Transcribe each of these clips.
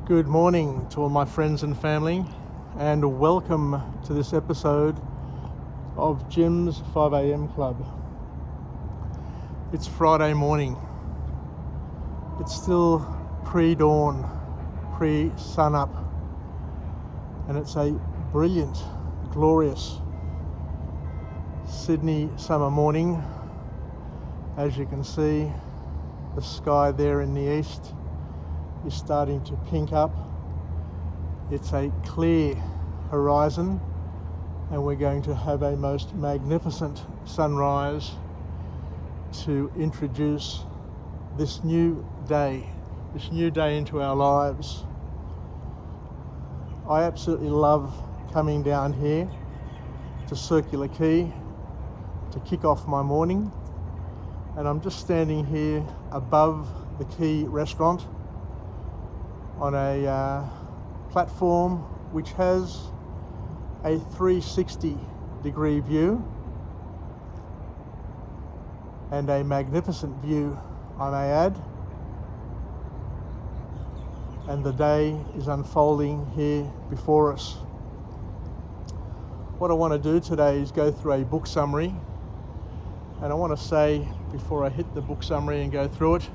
Good morning to all my friends and family, and welcome to this episode of Jim's 5am Club. It's Friday morning. It's still pre-dawn, pre-sun up, and it's a brilliant, glorious Sydney summer morning. As you can see, the sky there in the east is starting to pink up. It's a clear horizon, and we're going to have a most magnificent sunrise to introduce this new day into our lives. I absolutely love coming down here to Circular Quay to kick off my morning, and I'm just standing here above the Quay restaurant on a platform which has a 360-degree view, and a magnificent view, I may add. And the day is unfolding here before us. What I want to do today is go through a book summary, and I want to say, before I hit the book summary and go through it,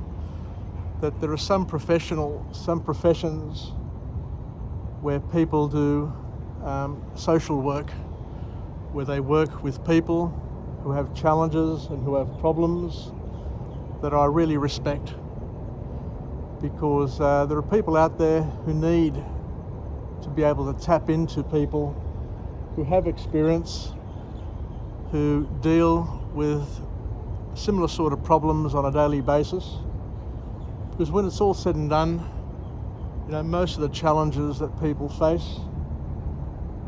that there are some professions where people do social work, where they work with people who have challenges and who have problems, that I really respect, because there are people out there who need to be able to tap into people who have experience, who deal with similar sort of problems on a daily basis. Because when it's all said and done, most of the challenges that people face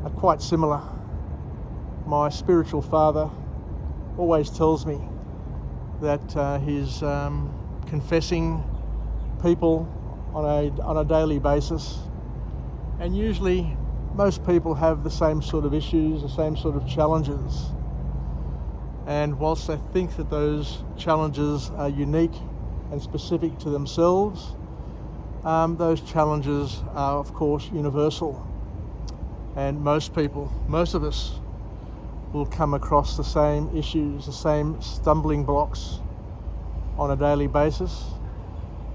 are quite similar. My spiritual father always tells me that he's confessing people on a daily basis, and usually most people have the same sort of issues, the same sort of challenges. And whilst I think that those challenges are unique and specific to themselves, those challenges are of course universal, and most of us will come across the same issues, the same stumbling blocks on a daily basis,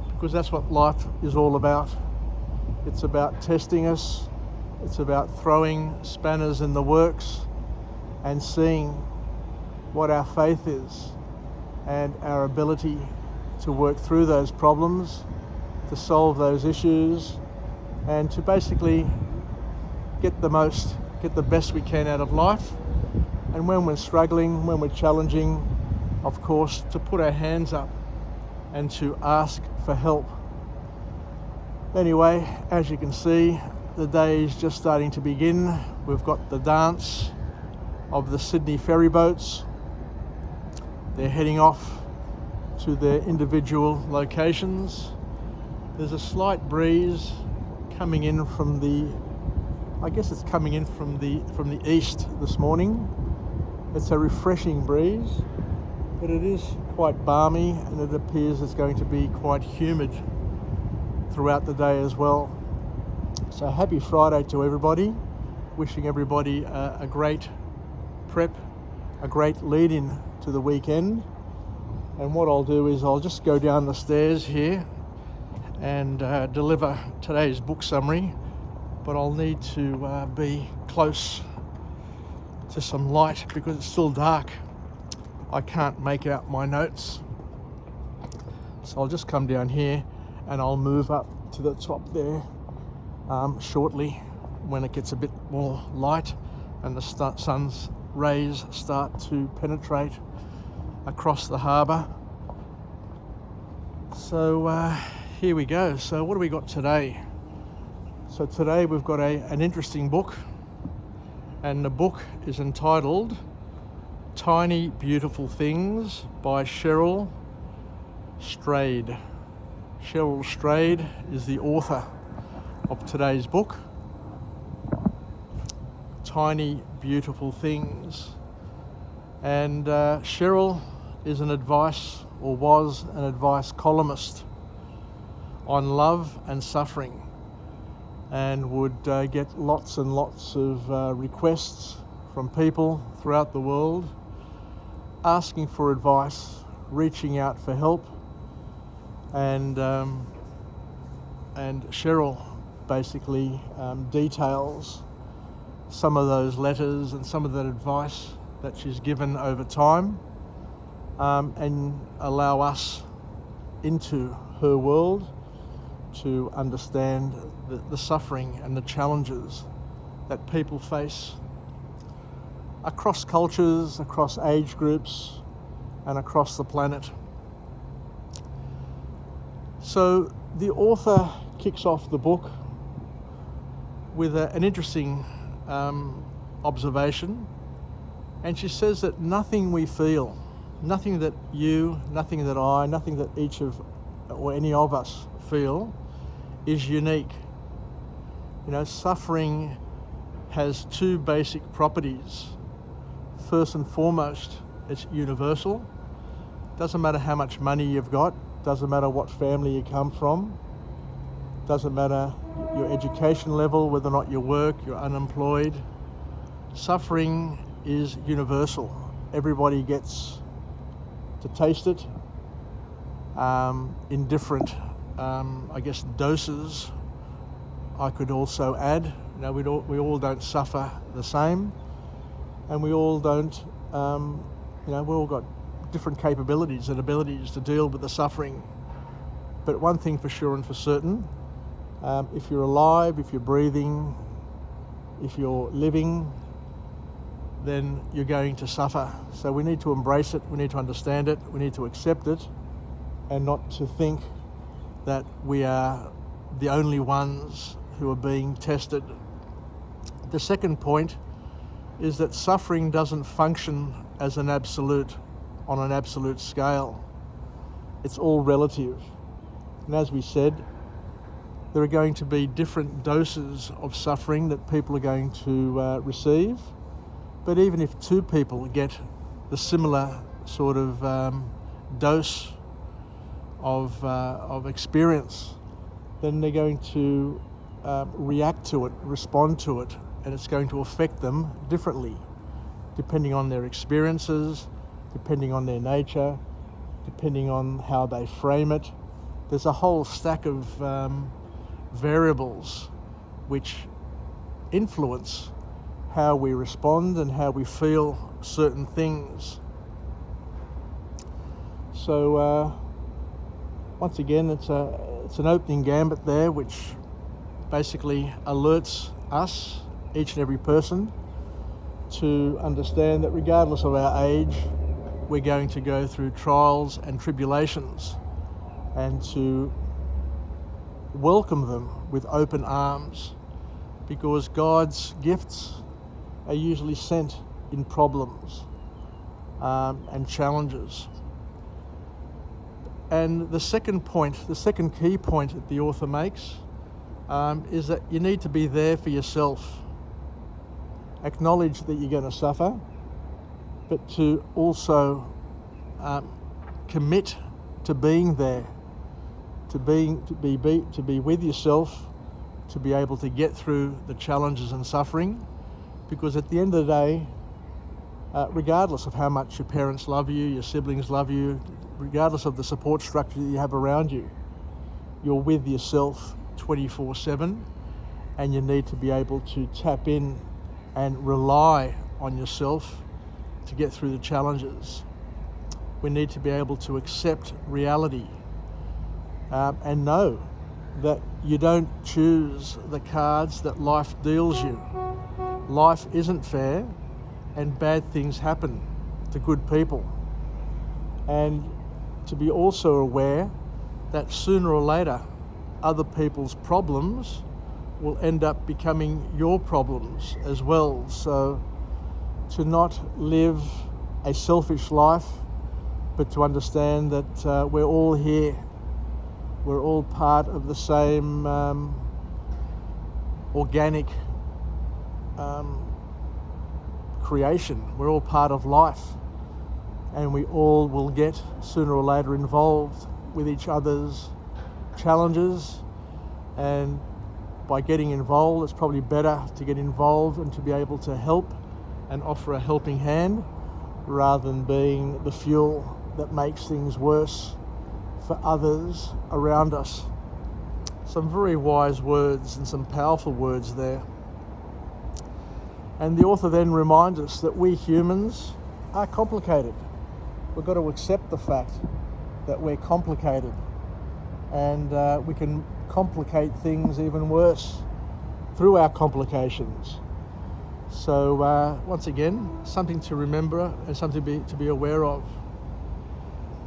because that's what life is all about. It's about testing us, it's about throwing spanners in the works and seeing what our faith is and our ability to work through those problems, to solve those issues, and to basically get the best we can out of life. And when we're struggling, when we're challenging, of course, to put our hands up and to ask for help. Anyway, as you can see, the day is just starting to begin. We've got the dance of the Sydney ferry boats. They're heading off to their individual locations. There's a slight breeze coming in from the east this morning. It's a refreshing breeze, but it is quite balmy, and it appears it's going to be quite humid throughout the day as well. So happy Friday to everybody. Wishing everybody a great prep, a great lead-in to the weekend. And what I'll do is I'll just go down the stairs here and deliver today's book summary, but I'll need to be close to some light because it's still dark. I can't make out my notes. So I'll just come down here and I'll move up to the top there shortly when it gets a bit more light and the sun's rays start to penetrate across the harbour. So here we go. So what do we got today? So today we've got an interesting book, and the book is entitled Tiny Beautiful Things by Cheryl Stayed. Cheryl Stayed is the author of today's book, Tiny Beautiful Things. And Cheryl is was an advice columnist on love and suffering. and would get lots and lots of requests from people throughout the world asking for advice, reaching out for help, and Cheryl basically details some of those letters and some of that advice that she's given over time, and allow us into her world to understand the suffering and the challenges that people face across cultures, across age groups, and across the planet. So the author kicks off the book with an interesting observation, and she says that nothing we feel, nothing that you, nothing that I, nothing that each of or any of us feel is unique. You know, suffering has two basic properties. First and foremost, it's universal. Doesn't matter how much money you've got, doesn't matter what family you come from, doesn't matter your education level, whether or not you work, you're unemployed. Suffering is universal. Everybody gets to taste it in different, doses. I could also add, you know, we all don't suffer the same, and we all don't, we all got different capabilities and abilities to deal with the suffering. But one thing for sure and for certain, if you're alive, if you're breathing, if you're living, then you're going to suffer. So we need to embrace it, we need to understand it, we need to accept it, and not to think that we are the only ones who are being tested. The second point is that suffering doesn't function as an absolute, on an absolute scale. It's all relative. And as we said, there are going to be different doses of suffering that people are going to receive. But even if two people get the similar sort of dose of experience, then they're going to react to it, respond to it, and it's going to affect them differently, depending on their experiences, depending on their nature, depending on how they frame it. There's a whole stack of variables which influence how we respond and how we feel certain things. So once again, it's an opening gambit there which basically alerts us, each and every person, to understand that regardless of our age, we're going to go through trials and tribulations, and to welcome them with open arms, because God's gifts are usually sent in problems and challenges. And the second key point that the author makes is that you need to be there for yourself. Acknowledge that you're going to suffer, but to also commit to being there, to be with yourself, to be able to get through the challenges and suffering. Because at the end of the day, regardless of how much your parents love you, your siblings love you, regardless of the support structure that you have around you, you're with yourself 24/7, and you need to be able to tap in and rely on yourself to get through the challenges. We need to be able to accept reality and know that you don't choose the cards that life deals you. Life isn't fair, and bad things happen to good people. And to be also aware that sooner or later, other people's problems will end up becoming your problems as well. So to not live a selfish life, but to understand that we're all here. We're all part of the same organic creation. We're all part of life, and we all will get sooner or later involved with each other's challenges and by getting involved. It's probably better to get involved and to be able to help and offer a helping hand rather than being the fuel that makes things worse for others around us. Some very wise words and some powerful words there. And the author then reminds us that we humans are complicated. We've got to accept the fact that we're complicated, and we can complicate things even worse through our complications. So once again, something to remember and something to be aware of.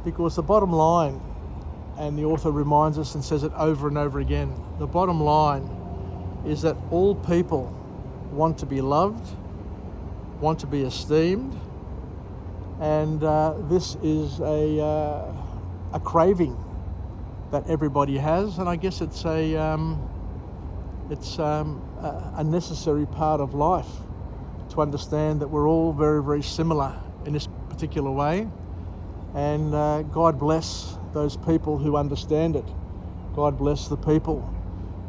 Because the bottom line, and the author reminds us and says it over and over again, the bottom line is that all people want to be loved, want to be esteemed, and this is a craving that everybody has, and I guess it's a necessary part of life to understand that we're all very, very similar in this particular way, and God bless those people who understand it. God bless the people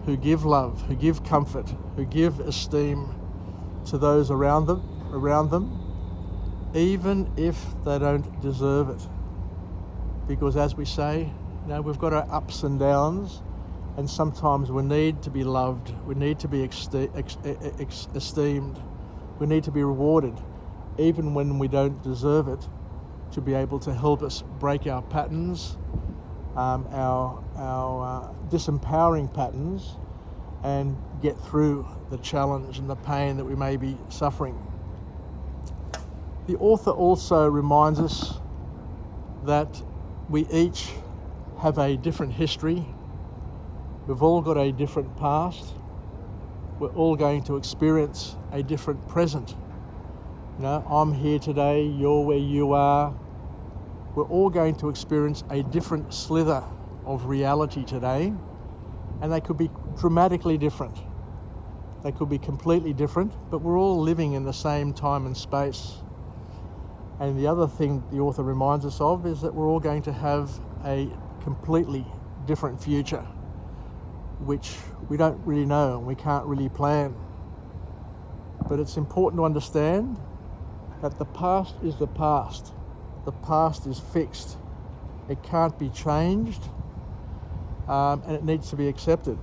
who give love, who give comfort, who give esteem to those around them, even if they don't deserve it. Because as we say, we've got our ups and downs, and sometimes we need to be loved, we need to be esteemed, we need to be rewarded, even when we don't deserve it, to be able to help us break our patterns, our disempowering patterns, and get through the challenge and the pain that we may be suffering. The author also reminds us that we each have a different history. We've all got a different past. We're all going to experience a different present. I'm here today, you're where you are. We're all going to experience a different slither of reality today, and they could be dramatically different. They could be completely different, but we're all living in the same time and space. And the other thing the author reminds us of is that we're all going to have a completely different future, which we don't really know and we can't really plan. But it's important to understand that the past is the past. The past is fixed. It can't be changed, and it needs to be accepted.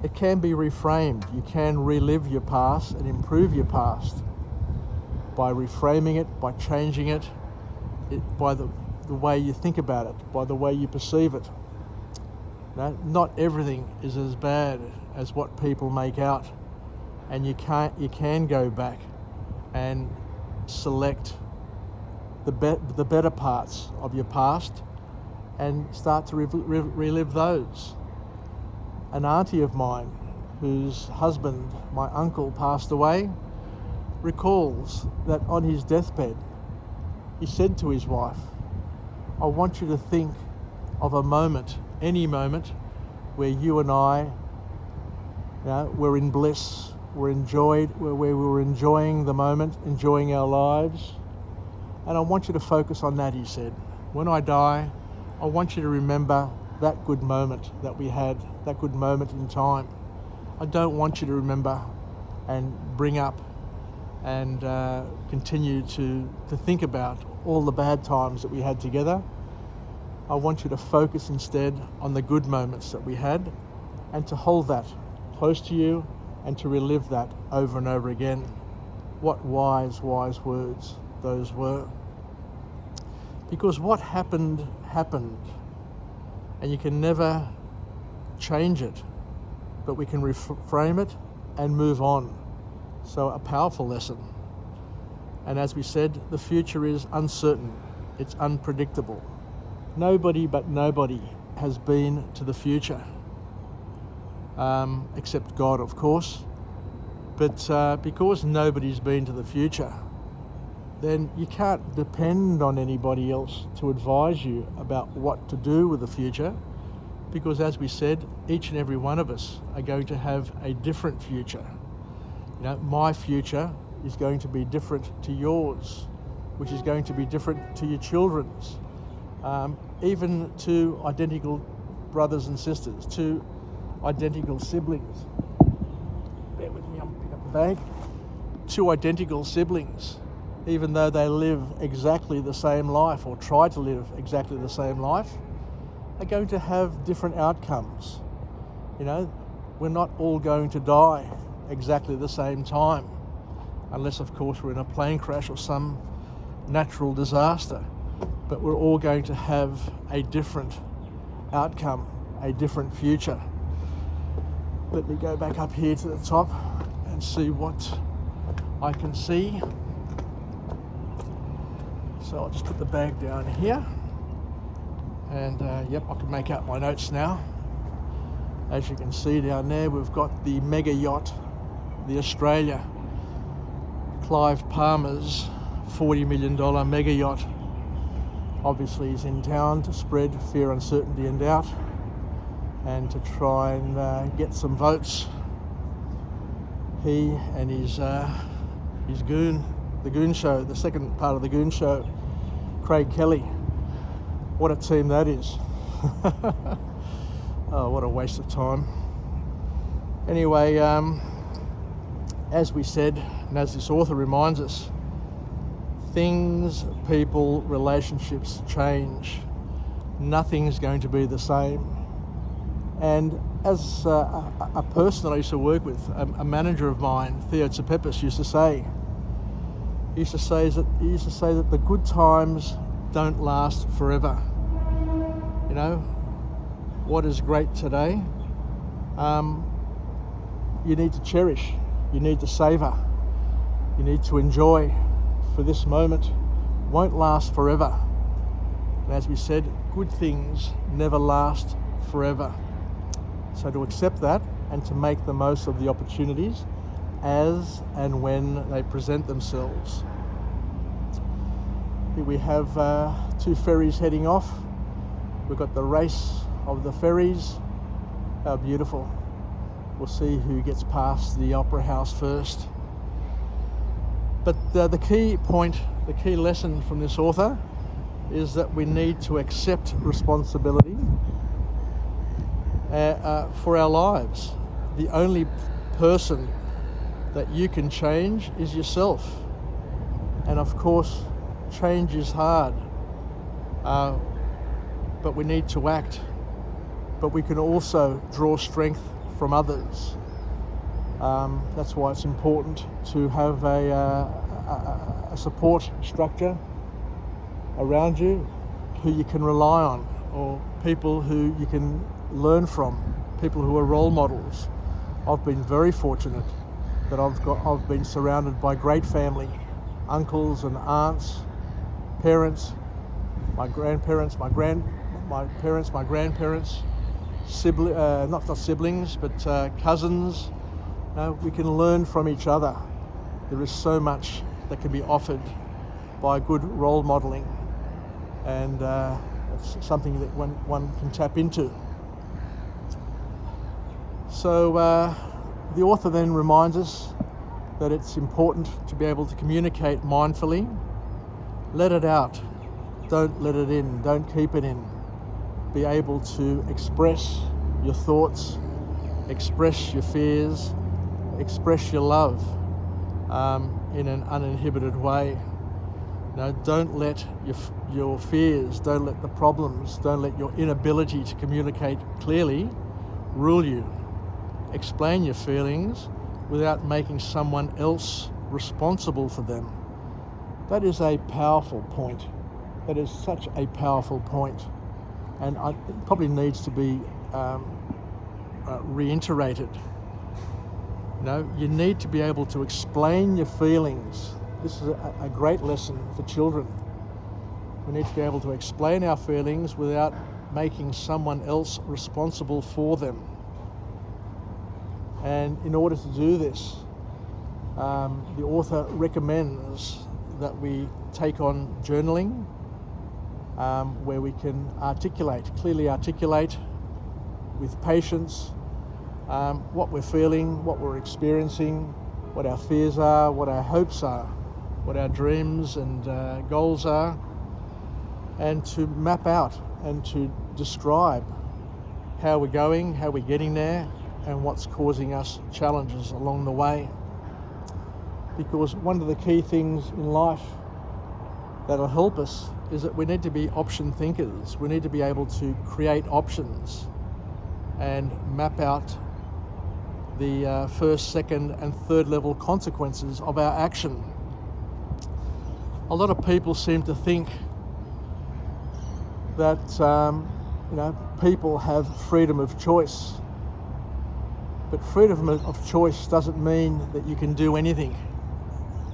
It can be reframed. You can relive your past and improve your past by reframing it, by changing it, by the way you think about it, by the way you perceive it. Not everything is as bad as what people make out, and you can go back and select the better parts of your past and start to relive those. An auntie of mine, whose husband, my uncle, passed away, recalls that on his deathbed, he said to his wife, I want you to think of a moment, any moment, where you and I were in bliss, where we were enjoying the moment, enjoying our lives. And I want you to focus on that, he said. When I die, I want you to remember that good moment that we had, that good moment in time. I don't want you to remember and bring up and continue to think about all the bad times that we had together. I want you to focus instead on the good moments that we had, and to hold that close to you and to relive that over and over again. What wise words those were. Because what happened, and you can never change it, but we can reframe it and move on. So a powerful lesson. And as we said, the future is uncertain, it's unpredictable. Nobody has been to the future, except God, of course. But because nobody's been to the future, then you can't depend on anybody else to advise you about what to do with the future, because as we said, each and every one of us are going to have a different future. My future is going to be different to yours, which is going to be different to your children's, even to identical brothers and sisters, to identical siblings. Bear with me, I'm picking up the bag. Two identical siblings, even though they live exactly the same life or try to live exactly the same life, are going to have different outcomes. You know, we're not all going to die exactly the same time, unless of course we're in a plane crash or some natural disaster, but we're all going to have a different outcome, a different future. Let me go back up here to the top and see what I can see. So I'll just put the bag down here, and yep, I can make out my notes now. As you can see down there, we've got the mega yacht, the Australia, Clive Palmer's $40 million mega yacht. Obviously he's in town to spread fear, uncertainty and doubt, and to try and get some votes. He and his goon, the Goon Show, the second part of the Goon Show, Craig Kelly. What a team that is. Oh, what a waste of time. Anyway, as we said, and as this author reminds us, things, people, relationships change. Nothing's going to be the same. And as a person that I used to work with, a manager of mine, Theo Tsepepis, used to say that the good times don't last forever. You know, what is great today, you need to cherish, you need to savor, you need to enjoy, for this moment won't last forever. And as we said, good things never last forever. So to accept that and to make the most of the opportunities as and when they present themselves. Here we have two ferries heading off. We've got the race of the ferries. How beautiful. We'll see who gets past the Opera House first. But the key point, the key lesson from this author is that we need to accept responsibility for our lives. The only person that you can change is yourself. And of course, change is hard, but we need to act. But we can also draw strength from others. That's why it's important to have a support structure around you who you can rely on, or people who you can learn from, people who are role models. I've been very fortunate that I've been surrounded by great family, uncles and aunts, parents, my grandparents, my grandparents, not siblings, but cousins. We can learn from each other. There is so much that can be offered by good role modeling, and it's something that one can tap into. So the author then reminds us that it's important to be able to communicate mindfully. Let it out. Don't let it in. Don't keep it in. Be able to express your thoughts, express your fears, express your love in an uninhibited way. Don't let your fears, don't let the problems, don't let your inability to communicate clearly rule you. Explain your feelings without making someone else responsible for them. That is a powerful point. That is such a powerful point. And it probably needs to be reiterated. You need to be able to explain your feelings. This is a great lesson for children. We need to be able to explain our feelings without making someone else responsible for them. And in order to do this, the author recommends that we take on journaling, where we can clearly articulate with patience what we're feeling, what we're experiencing, what our fears are, what our hopes are, what our dreams and goals are, and to map out and to describe how we're going, how we're getting there, and what's causing us challenges along the way. Because one of the key things in life that'll help us is that we need to be option thinkers. We need to be able to create options and map out the first, second, and third level consequences of our action. A lot of people seem to think that people have freedom of choice, but freedom of choice doesn't mean that you can do anything,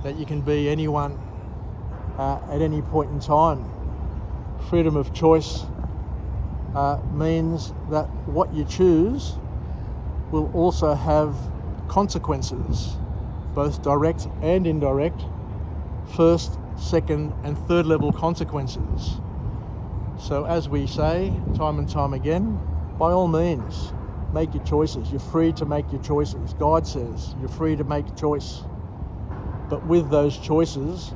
that you can be anyone at any point in time. Freedom of choice means that what you choose will also have consequences, both direct and indirect, first, second, and third level consequences. So as we say time and time again, by all means, make your choices. You're free to make your choices. God says you're free to make a choice. But with those choices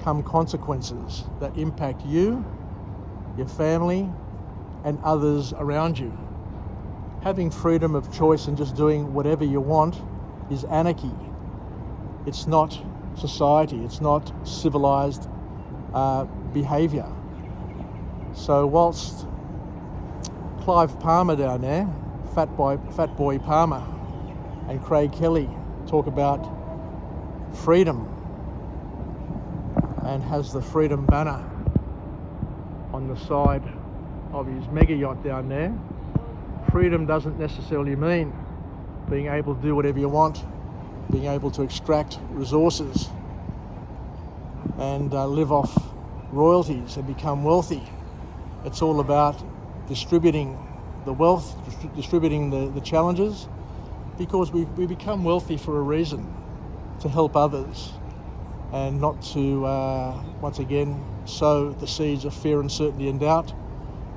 come consequences that impact you, your family, and others around you. Having freedom of choice and just doing whatever you want is anarchy. It's not society. It's not civilized behaviour. So whilst Clive Palmer down there, Fat Boy Palmer, and Craig Kelly talk about freedom and has the freedom banner on the side of his mega yacht down there, freedom doesn't necessarily mean being able to do whatever you want, being able to extract resources and live off royalties and become wealthy. It's all about distributing the wealth, distributing the challenges, because we become wealthy for a reason, to help others and not to, once again, sow the seeds of fear, uncertainty and doubt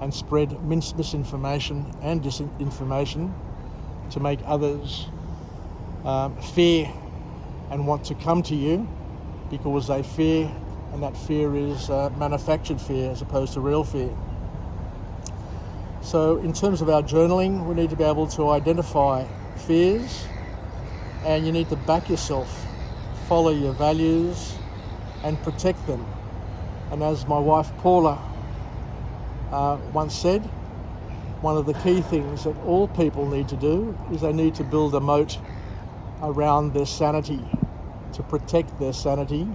and spread misinformation and disinformation to make others fear and want to come to you because they fear, and that fear is manufactured fear as opposed to real fear. So in terms of our journaling, we need to be able to identify fears, and you need to back yourself, follow your values and protect them. And as my wife Paula once said, one of the key things that all people need to do is they need to build a moat around their sanity, to protect their sanity,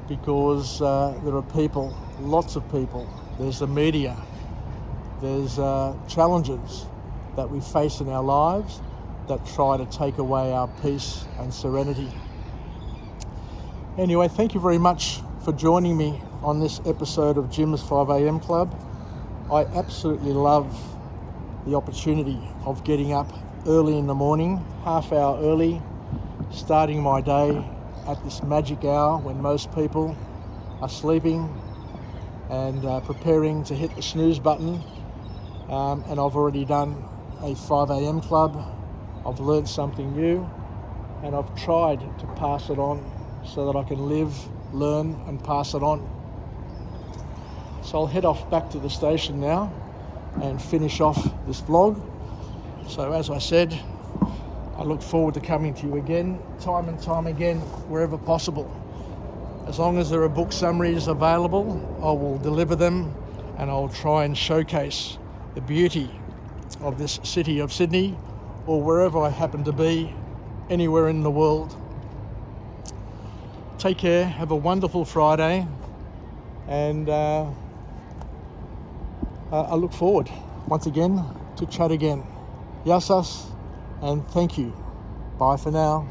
because there are people, lots of people, there's the media, there's challenges that we face in our lives that try to take away our peace and serenity. Anyway, thank you very much for joining me on this episode of Jim's 5am Club. I absolutely love the opportunity of getting up early in the morning, half hour early, starting my day at this magic hour when most people are sleeping and preparing to hit the snooze button. And I've already done a 5am club. I've learned something new, and I've tried to pass it on so that I can live, learn and pass it on. So I'll head off back to the station now and finish off this vlog. So as I said, I look forward to coming to you again, time and time again, wherever possible. As long as there are book summaries available, I will deliver them, and I'll try and showcase the beauty of this city of Sydney, or wherever I happen to be, anywhere in the world. Take care, have a wonderful Friday, and I look forward once again to chat again. Yasas, and thank you. Bye for now.